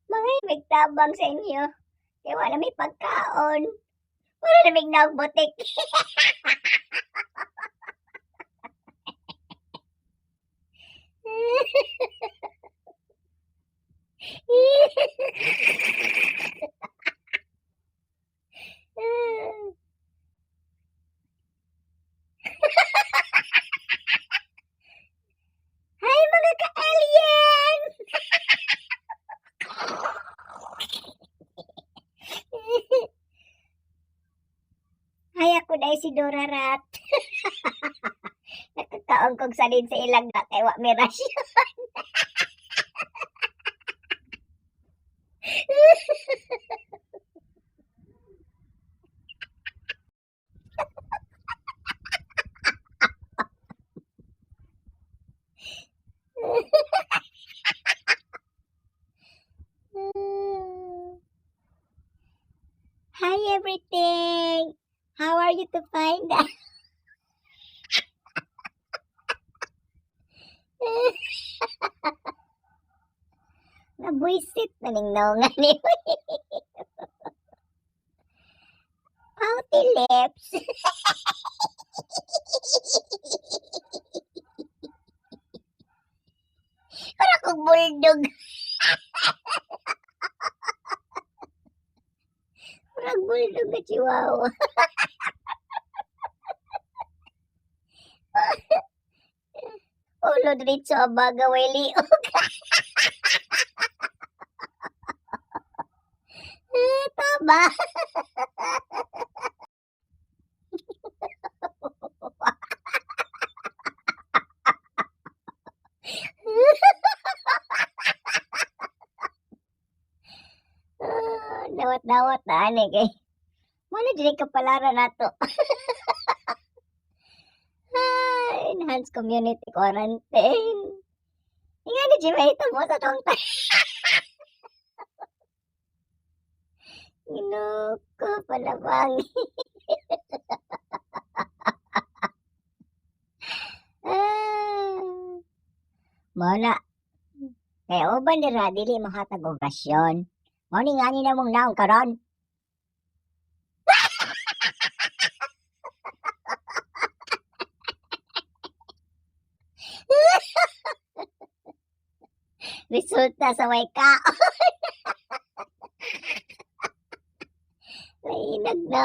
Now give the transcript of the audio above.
Mga nagtabang sa inyo. Kaya wala may pagkaon. Wala na may nagbutik. Hay mga ka-alien! Hay ako dahil si Dora Rat. Nakakaon kong salin sa ilang na kay wa may rasyon. Hi everything! How are you to find out? Nabuisit na ning naungan ni Pouty lips. Para kong bulldog. Parang bulldog na chihuahua. Ulo diretso abaga way liog. Taba. Dawat-dawat na ani kay. Mano dili kapalaran nato. Enhanced community quarantine. Nga ni Jimay mo sa tong Ginoko palabang. Mona. Kaya uban dira dili mahatag og rasyon. Mao ni ngani na mong naong karon. Resulta sa way kaon. Lainag na.